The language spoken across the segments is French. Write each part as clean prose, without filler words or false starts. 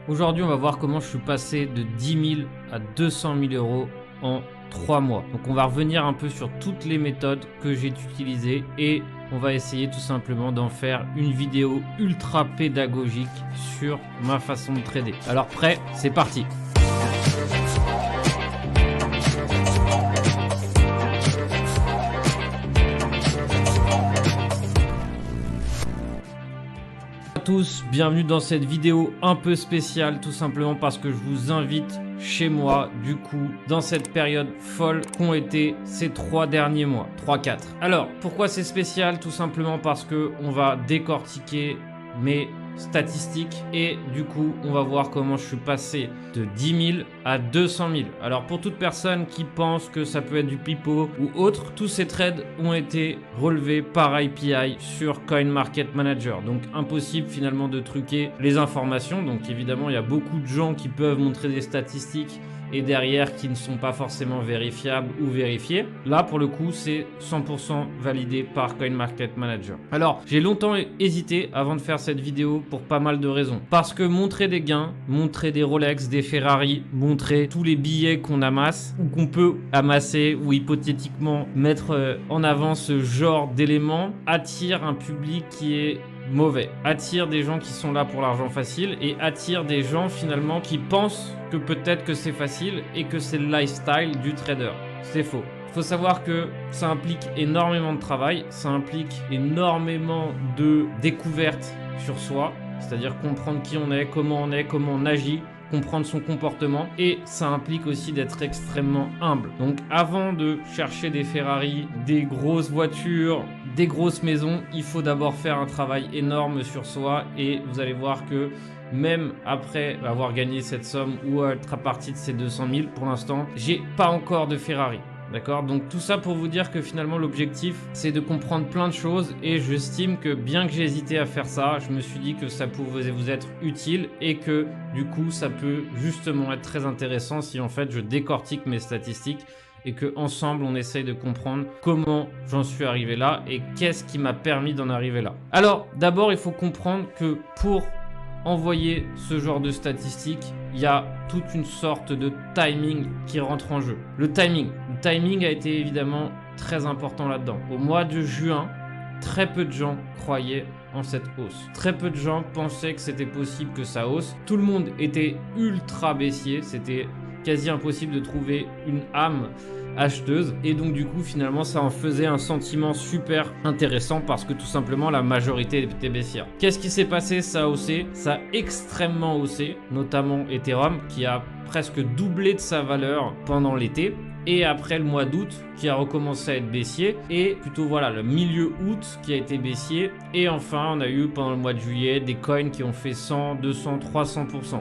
Aujourd'hui, on va voir comment je suis passé de 10 000 à 200 000 euros en 3 mois. Donc, on va revenir un peu sur toutes les méthodes que j'ai utilisées et on va essayer tout simplement d'en faire une vidéo ultra pédagogique sur ma façon de trader. Alors, prêt? C'est parti! Tous, bienvenue dans cette vidéo un peu spéciale, tout simplement parce que je vous invite chez moi, du coup, dans cette période folle qu'ont été ces 3 derniers mois, 3-4. Alors, pourquoi c'est spécial? Tout simplement parce que on va décortiquer mes statistiques et du coup, on va voir comment je suis passé de 10 000 à 200 000. Alors, pour toute personne qui pense que ça peut être du pipeau ou autre, tous ces trades ont été relevés par IPI sur CoinMarketManager. Donc, impossible finalement de truquer les informations. Donc, évidemment, il y a beaucoup de gens qui peuvent montrer des statistiques et derrière qui ne sont pas forcément vérifiables ou vérifiés. Là, pour le coup, c'est 100% validé par CoinMarketManager. Alors, j'ai longtemps hésité avant de faire cette vidéo pour pas mal de raisons. Parce que montrer des gains, montrer des Rolex, des Ferrari, montrer tous les billets qu'on amasse ou qu'on peut amasser ou hypothétiquement mettre en avant ce genre d'éléments attire un public qui est mauvais, attire des gens qui sont là pour l'argent facile et attire des gens finalement qui pensent que peut-être que c'est facile et que c'est le lifestyle du trader. C'est faux. Il faut savoir que ça implique énormément de travail, ça implique énormément de découvertes sur soi, c'est-à-dire comprendre qui on est, comment on agit, comprendre son comportement, et ça implique aussi d'être extrêmement humble. Donc avant de chercher des Ferrari, des grosses voitures, des grosses maisons, il faut d'abord faire un travail énorme sur soi et vous allez voir que même après avoir gagné cette somme ou être à partir de ces 200 000, pour l'instant, j'ai pas encore de Ferrari. D'accord? Donc tout ça pour vous dire que finalement l'objectif c'est de comprendre plein de choses et j'estime que bien que j'ai hésité à faire ça, je me suis dit que ça pouvait vous être utile et que du coup ça peut justement être très intéressant si en fait je décortique mes statistiques et que ensemble on essaye de comprendre comment j'en suis arrivé là et qu'est-ce qui m'a permis d'en arriver là. Alors d'abord il faut comprendre que pour envoyer ce genre de statistiques, il y a toute une sorte de timing qui rentre en jeu. Le timing a été évidemment très important là-dedans. Au mois de juin, très peu de gens croyaient en cette hausse. Très peu de gens pensaient que c'était possible que ça hausse. Tout le monde était ultra baissier, c'était quasi impossible de trouver une âme acheteuse et donc du coup finalement ça en faisait un sentiment super intéressant parce que tout simplement la majorité était baissière. Qu'est-ce qui s'est passé? Ça a haussé, ça a extrêmement haussé, notamment Ethereum qui a presque doublé de sa valeur pendant l'été. Et après le mois d'août qui a recommencé à être baissier et plutôt voilà le milieu août qui a été baissier et enfin on a eu pendant le mois de juillet des coins qui ont fait 100, 200, 300%.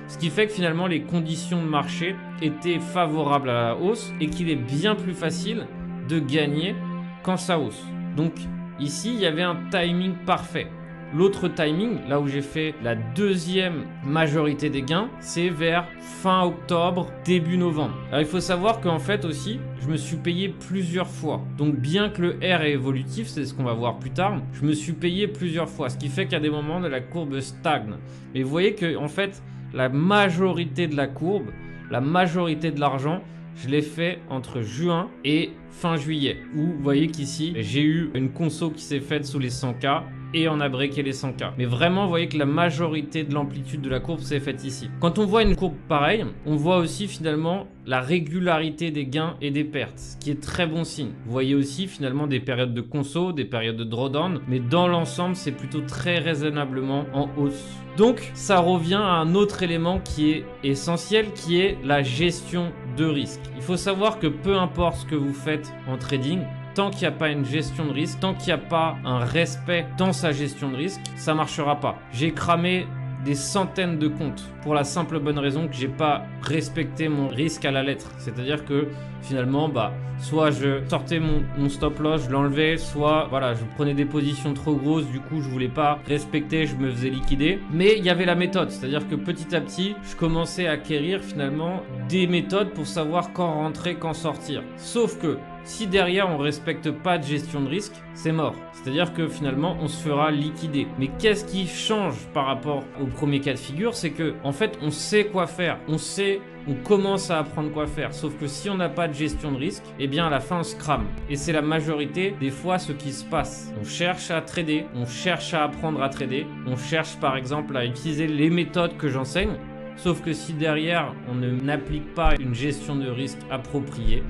Ce qui fait que finalement les conditions de marché étaient favorables à la hausse et qu'il est bien plus facile de gagner quand ça hausse. Donc ici il y avait un timing parfait. L'autre timing, là où j'ai fait la deuxième majorité des gains, c'est vers fin octobre, début novembre. Alors il faut savoir qu'en fait aussi, je me suis payé plusieurs fois. Donc bien que le R est évolutif, c'est ce qu'on va voir plus tard, je me suis payé plusieurs fois. Ce qui fait qu'à des moments, la courbe stagne. Mais vous voyez que en fait, la majorité de la courbe, la majorité de l'argent, je l'ai fait entre juin et fin juillet. Où vous voyez qu'ici, j'ai eu une conso qui s'est faite sous les 100K et on a breaké les 100K. Mais vraiment, vous voyez que la majorité de l'amplitude de la courbe s'est faite ici. Quand on voit une courbe pareille, on voit aussi finalement la régularité des gains et des pertes, ce qui est très bon signe. Vous voyez aussi finalement des périodes de conso, des périodes de drawdown, mais dans l'ensemble, c'est plutôt très raisonnablement en hausse. Donc, ça revient à un autre élément qui est essentiel, qui est la gestion de risque. Il faut savoir que peu importe ce que vous faites en trading, tant qu'il n'y a pas une gestion de risque, tant qu'il n'y a pas un respect dans sa gestion de risque, ça ne marchera pas. J'ai cramé des centaines de comptes pour la simple bonne raison que j'ai pas respecté mon risque à la lettre. C'est-à-dire que finalement, soit je sortais mon stop loss, je l'enlevais, soit voilà, je prenais des positions trop grosses, du coup je voulais pas respecter, je me faisais liquider. Mais il y avait la méthode, c'est-à-dire que petit à petit, je commençais à acquérir finalement des méthodes pour savoir quand rentrer, quand sortir. Sauf que Si derrière on respecte pas de gestion de risque, c'est mort. C'est-à-dire que finalement on se fera liquider. Mais qu'est-ce qui change par rapport au premier cas de figure? C'est que en fait on sait quoi faire, on commence à apprendre quoi faire. Sauf que si on n'a pas de gestion de risque, eh bien à la fin on se crame. Et c'est la majorité des fois ce qui se passe. On cherche à trader, on cherche à apprendre à trader, on cherche par exemple à utiliser les méthodes que j'enseigne. Sauf que si derrière on n'applique pas une gestion de risque appropriée,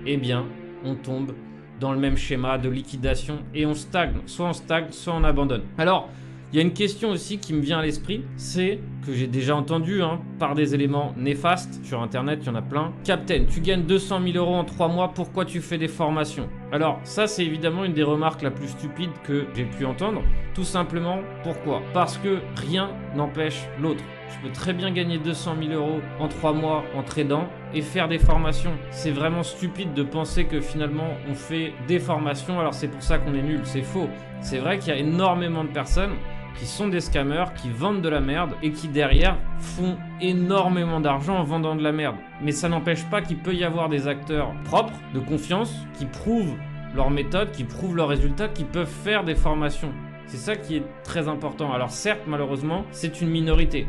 eh bien on tombe dans le même schéma de liquidation et on stagne. Soit on stagne, soit on abandonne. Alors, il y a une question aussi qui me vient à l'esprit, c'est que j'ai déjà entendu par des éléments néfastes sur internet, il y en a plein. Captain, tu gagnes 200 000 € en 3 mois, pourquoi tu fais des formations? Alors ça c'est évidemment une des remarques la plus stupide que j'ai pu entendre. Tout simplement, pourquoi? Parce que rien n'empêche l'autre. Je peux très bien gagner 200 000 € en 3 mois en tradant et faire des formations. C'est vraiment stupide de penser que finalement on fait des formations, alors c'est pour ça qu'on est nul, c'est faux. C'est vrai qu'il y a énormément de personnes qui sont des scammers, qui vendent de la merde et qui derrière font énormément d'argent en vendant de la merde. Mais ça n'empêche pas qu'il peut y avoir des acteurs propres, de confiance, qui prouvent leur méthode, qui prouvent leurs résultats, qui peuvent faire des formations. C'est ça qui est très important. Alors certes, malheureusement, c'est une minorité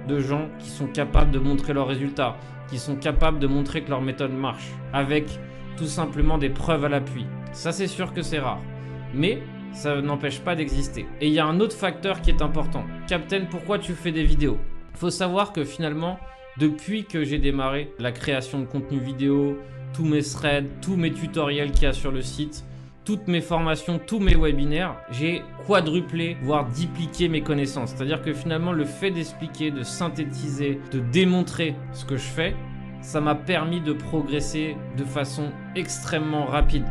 de gens qui sont capables de montrer leurs résultats, qui sont capables de montrer que leur méthode marche, avec tout simplement des preuves à l'appui. Ça c'est sûr que c'est rare. Mais ça n'empêche pas d'exister. Et il y a un autre facteur qui est important. Captain, pourquoi tu fais des vidéos? Il faut savoir que finalement, depuis que j'ai démarré la création de contenu vidéo, tous mes threads, tous mes tutoriels qu'il y a sur le site, toutes mes formations, tous mes webinaires, j'ai quadruplé, voire dupliqué mes connaissances. C'est-à-dire que finalement, le fait d'expliquer, de synthétiser, de démontrer ce que je fais, ça m'a permis de progresser de façon extrêmement rapide.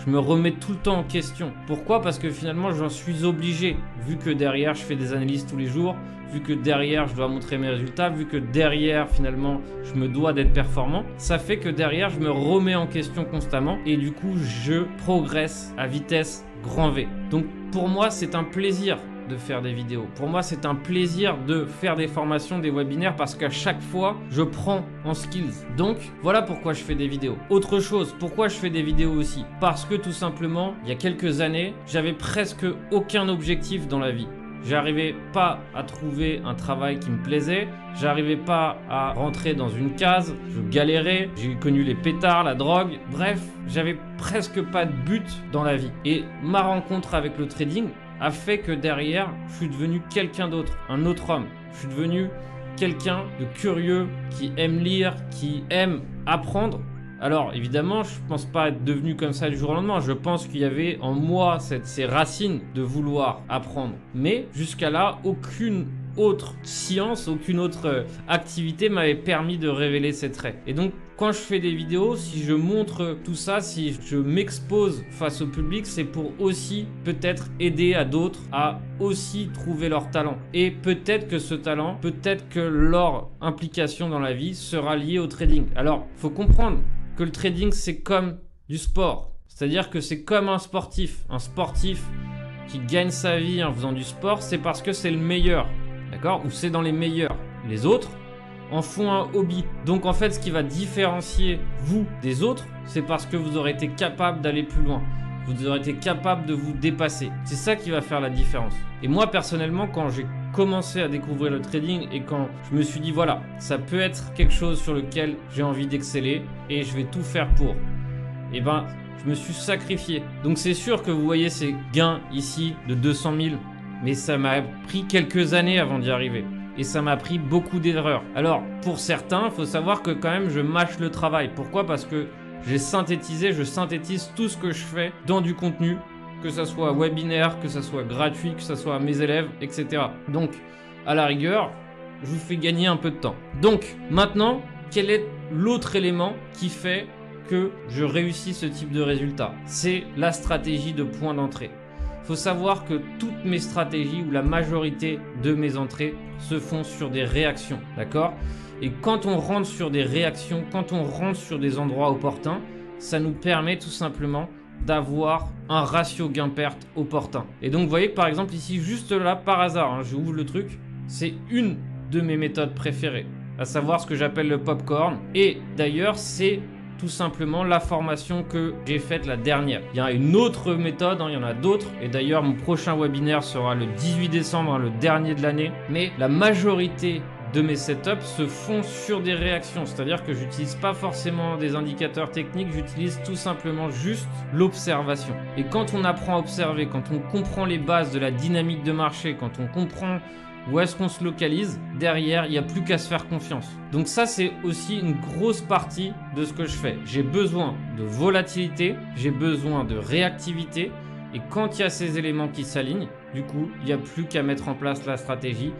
Je me remets tout le temps en question. Pourquoi? Parce que finalement, j'en suis obligé. Vu que derrière, je fais des analyses tous les jours, vu que derrière, je dois montrer mes résultats, vu que derrière, finalement, je me dois d'être performant, ça fait que derrière, je me remets en question constamment et du coup, je progresse à vitesse grand V. Donc, pour moi, c'est un plaisir de faire des vidéos. Pour moi, c'est un plaisir de faire des formations, des webinaires parce qu'à chaque fois, je prends en skills. Donc, voilà pourquoi je fais des vidéos. Autre chose, pourquoi je fais des vidéos aussi? Parce que tout simplement, il y a quelques années, j'avais presque aucun objectif dans la vie. J'arrivais pas à trouver un travail qui me plaisait, j'arrivais pas à rentrer dans une case, je galérais, j'ai connu les pétards, la drogue, bref, j'avais presque pas de but dans la vie. Et ma rencontre avec le trading a fait que derrière, je suis devenu quelqu'un d'autre, un autre homme. Je suis devenu quelqu'un de curieux, qui aime lire, qui aime apprendre. Alors évidemment, je ne pense pas être devenu comme ça du jour au lendemain. Je pense qu'il y avait en moi ces racines de vouloir apprendre. Mais jusqu'à là, aucune autre science, aucune autre activité m'avait permis de révéler ces traits. Et donc, quand je fais des vidéos, si je montre tout ça, si je m'expose face au public, c'est pour aussi peut-être aider à d'autres à aussi trouver leur talent. Et peut-être que ce talent, peut-être que leur implication dans la vie sera liée au trading. Alors, il faut comprendre que le trading, c'est comme du sport. C'est-à-dire que c'est comme un sportif. Un sportif qui gagne sa vie en faisant du sport, c'est parce que c'est le meilleur. D'accord? Ou c'est dans les meilleurs. Les autres en font un hobby. Donc en fait, ce qui va différencier vous des autres, c'est parce que vous aurez été capable d'aller plus loin. Vous aurez été capable de vous dépasser. C'est ça qui va faire la différence. Et moi, personnellement, quand j'ai commencé à découvrir le trading et quand je me suis dit, voilà, ça peut être quelque chose sur lequel j'ai envie d'exceller et je vais tout faire pour. Et ben, je me suis sacrifié. Donc c'est sûr que vous voyez ces gains ici de 200 000, mais ça m'a pris quelques années avant d'y arriver. Et ça m'a pris beaucoup d'erreurs. Alors, pour certains, il faut savoir que quand même, je mâche le travail. Pourquoi? Parce que je synthétise tout ce que je fais dans du contenu, que ça soit webinaire, que ça soit gratuit, que ça soit à mes élèves, etc. Donc, à la rigueur, je vous fais gagner un peu de temps. Donc, maintenant, quel est l'autre élément qui fait que je réussis ce type de résultat? C'est la stratégie de point d'entrée. Il faut savoir que toutes mes stratégies ou la majorité de mes entrées se font sur des réactions, d'accord? Et quand on rentre sur des réactions, quand on rentre sur des endroits opportuns, ça nous permet tout simplement d'avoir un ratio gain-perte opportun. Et donc, vous voyez que par exemple ici, juste là, par hasard, j'ouvre le truc, c'est une de mes méthodes préférées, à savoir ce que j'appelle le popcorn. Et d'ailleurs, c'est tout simplement la formation que j'ai faite la dernière. Il y a une autre méthode, il y en a d'autres. Et d'ailleurs, mon prochain webinaire sera le 18 décembre, le dernier de l'année. Mais la majorité de mes setups se font sur des réactions. C'est-à-dire que j'utilise pas forcément des indicateurs techniques, j'utilise tout simplement juste l'observation. Et quand on apprend à observer, quand on comprend les bases de la dynamique de marché, quand on comprend où est-ce qu'on se localise, derrière, il n'y a plus qu'à se faire confiance. Donc ça, c'est aussi une grosse partie de ce que je fais. J'ai besoin de volatilité, j'ai besoin de réactivité. Et quand il y a ces éléments qui s'alignent, du coup, il n'y a plus qu'à mettre en place la stratégie,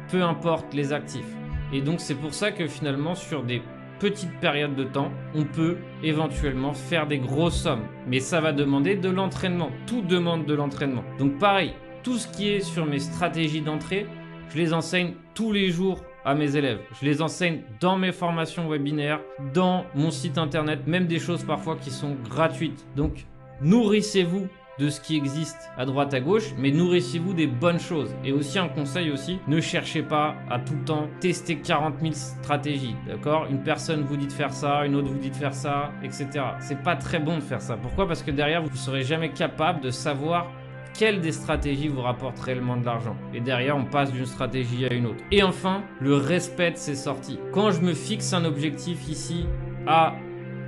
peu importe les actifs. Et donc, c'est pour ça que finalement, sur des petites périodes de temps, on peut éventuellement faire des grosses sommes. Mais ça va demander de l'entraînement. Tout demande de l'entraînement. Donc pareil, tout ce qui est sur mes stratégies d'entrée, je les enseigne tous les jours à mes élèves. Je les enseigne dans mes formations webinaires, dans mon site internet, même des choses parfois qui sont gratuites. Donc, nourrissez-vous de ce qui existe à droite à gauche, mais nourrissez-vous des bonnes choses. Et aussi un conseil aussi, ne cherchez pas à tout le temps tester 40 000 stratégies, d'accord? Une personne vous dit de faire ça, une autre vous dit de faire ça, etc. C'est pas très bon de faire ça. Pourquoi? Parce que derrière, vous ne serez jamais capable de savoir quelle des stratégies vous rapporte réellement de l'argent. Et derrière, on passe d'une stratégie à une autre. Et enfin, le respect de ses sorties. Quand je me fixe un objectif ici à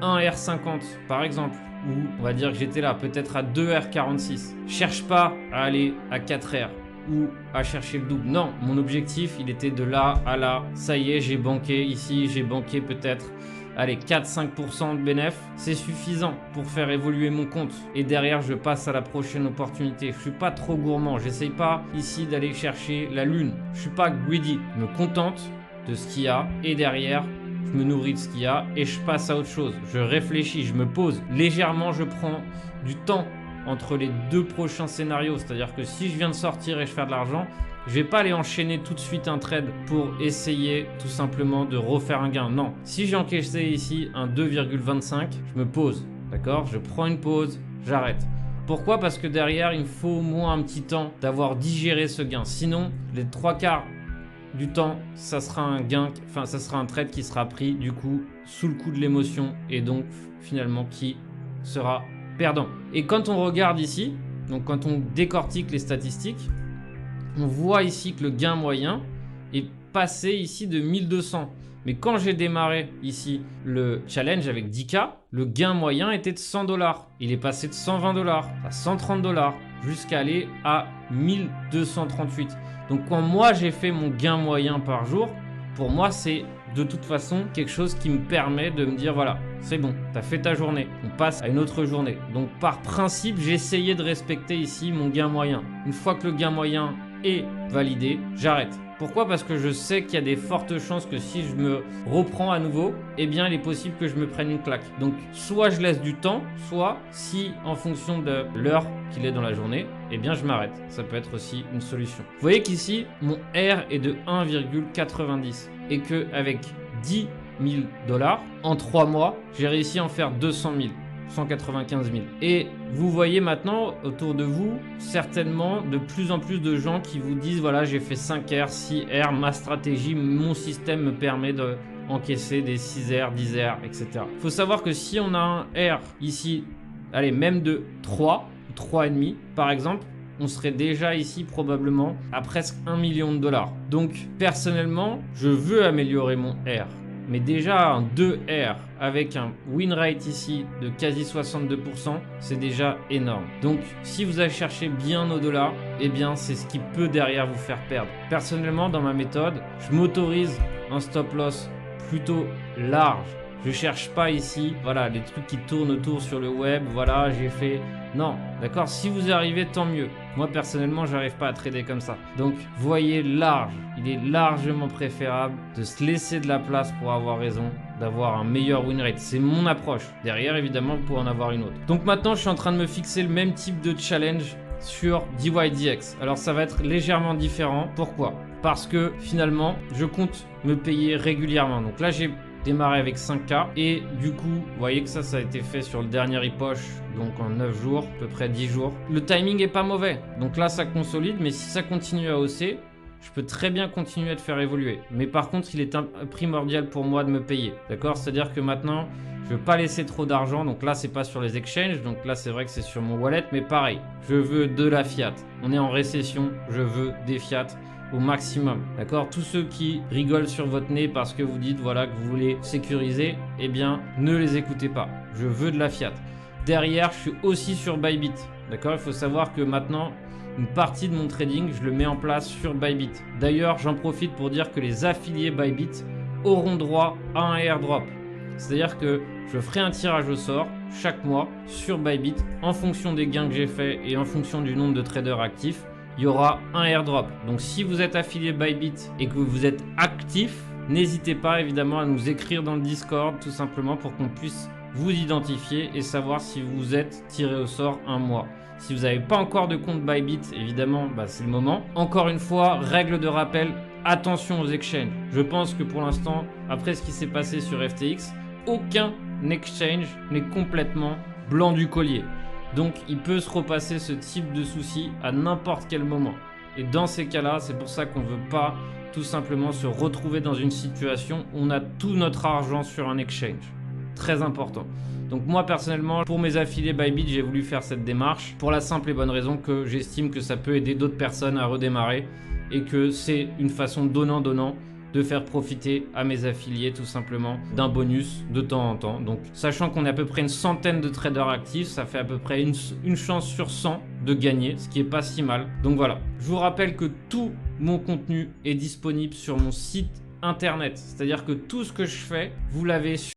1,50 R par exemple, ou on va dire que j'étais là peut-être à 2,46 R, cherche pas à aller à 4 R ou à chercher le double. Non, mon objectif, il était de là à là. Ça y est, j'ai banqué ici, j'ai banqué peut-être allez, 4-5% de bénéf, c'est suffisant pour faire évoluer mon compte. Et derrière, je passe à la prochaine opportunité. Je suis pas trop gourmand. J'essaye pas ici d'aller chercher la lune. Je suis pas greedy. Je me contente de ce qu'il y a. Et derrière, je me nourris de ce qu'il y a et je passe à autre chose. Je réfléchis, je me pose. Légèrement, je prends du temps entre les deux prochains scénarios. C'est-à-dire que si je viens de sortir et je fais de l'argent, je vais pas aller enchaîner tout de suite un trade pour essayer tout simplement de refaire un gain. Non, si j'ai encaissé ici un 2,25, je me pose, d'accord? Je prends une pause, j'arrête. Pourquoi? Parce que derrière, il me faut au moins un petit temps d'avoir digéré ce gain. Sinon, les 3/4 du temps, ça sera un gain, enfin ça sera un trade qui sera pris du coup sous le coup de l'émotion et donc finalement qui sera perdant. Et quand on regarde ici, donc quand on décortique les statistiques, on voit ici que le gain moyen est passé ici de 1200. Mais quand j'ai démarré ici le challenge avec 10K, le gain moyen était de 100 $. Il est passé de 120 $, à 130 $, jusqu'à aller à 1238. Donc quand moi j'ai fait mon gain moyen par jour, pour moi c'est de toute façon quelque chose qui me permet de me dire voilà, c'est bon, tu as fait ta journée, on passe à une autre journée. Donc par principe, j'ai essayé de respecter ici mon gain moyen. Une fois que le gain moyen est validé, j'arrête. Pourquoi? Parce que je sais qu'il y a des fortes chances que si je me reprends à nouveau, eh bien il est possible que je me prenne une claque. Donc soit je laisse du temps, soit si en fonction de l'heure qu'il est dans la journée, eh bien je m'arrête. Ça peut être aussi une solution. Vous voyez qu'ici, mon R est de 1,90 et qu'avec 10 000 $, en 3 mois, j'ai réussi à en faire 200 000. 195 000. Et vous voyez maintenant autour de vous certainement de plus en plus de gens qui vous disent voilà, j'ai fait 5R, 6R, ma stratégie, mon système me permet de encaisser des 6R, 10R, etc. Il faut savoir que si on a un R ici, allez, même de 3, 3,5 par exemple, on serait déjà ici probablement à presque 1 million de $. Donc personnellement, je veux améliorer mon R. Mais déjà un 2R avec un win rate ici de quasi 62%, c'est déjà énorme. Donc si vous allez chercher bien au-delà, eh bien c'est ce qui peut derrière vous faire perdre. Personnellement, dans ma méthode, je m'autorise un stop loss plutôt large. Je cherche pas ici, voilà, les trucs qui tournent autour sur le web, voilà, j'ai fait... Non, d'accord, si vous y arrivez, tant mieux. Moi, personnellement, j'arrive pas à trader comme ça. Donc, voyez large. Il est largement préférable de se laisser de la place pour avoir raison, d'avoir un meilleur win rate. C'est mon approche. Derrière, évidemment, vous pouvez en avoir une autre. Donc maintenant, je suis en train de me fixer le même type de challenge sur DYDX. Alors, ça va être légèrement différent. Pourquoi? Parce que finalement, je compte me payer régulièrement. Donc là, j'ai démarré avec 5K et du coup vous voyez que ça a été fait sur le dernier e-poche, donc en 9 jours, à peu près 10 jours. Le timing est pas mauvais, donc là ça consolide, mais si ça continue à hausser, je peux très bien continuer à te faire évoluer. Mais par contre, il est primordial pour moi de me payer. D'accord? C'est-à-dire que maintenant, je veux pas laisser trop d'argent. Donc là, c'est pas sur les exchanges. Donc là, c'est vrai que c'est sur mon wallet. Mais pareil, je veux de la fiat. On est en récession. Je veux des fiat au maximum. D'accord? Tous ceux qui rigolent sur votre nez parce que vous dites voilà que vous voulez sécuriser, eh bien, ne les écoutez pas. Je veux de la fiat. Derrière, je suis aussi sur Bybit. D'accord? Il faut savoir que maintenant, une partie de mon trading, je le mets en place sur Bybit. D'ailleurs, j'en profite pour dire que les affiliés Bybit auront droit à un airdrop. C'est-à-dire que je ferai un tirage au sort chaque mois sur Bybit en fonction des gains que j'ai faits et en fonction du nombre de traders actifs. Il y aura un airdrop. Donc si vous êtes affilié Bybit et que vous êtes actif, n'hésitez pas évidemment à nous écrire dans le Discord tout simplement pour qu'on puisse vous identifier et savoir si vous êtes tiré au sort un mois. Si vous n'avez pas encore de compte Bybit, évidemment, c'est le moment. Encore une fois, règle de rappel, attention aux exchanges. Je pense que pour l'instant, après ce qui s'est passé sur FTX, aucun exchange n'est complètement blanc du collier. Donc, il peut se repasser ce type de souci à n'importe quel moment. Et dans ces cas-là, c'est pour ça qu'on ne veut pas tout simplement se retrouver dans une situation où on a tout notre argent sur un exchange. Très important. Donc moi personnellement, pour mes affiliés Bybit, j'ai voulu faire cette démarche pour la simple et bonne raison que j'estime que ça peut aider d'autres personnes à redémarrer et que c'est une façon donnant-donnant de faire profiter à mes affiliés tout simplement d'un bonus de temps en temps. Donc sachant qu'on est à peu près une centaine de traders actifs, ça fait à peu près une chance sur 100 de gagner, ce qui est pas si mal. Donc voilà, je vous rappelle que tout mon contenu est disponible sur mon site internet. C'est-à-dire que tout ce que je fais, vous l'avez sur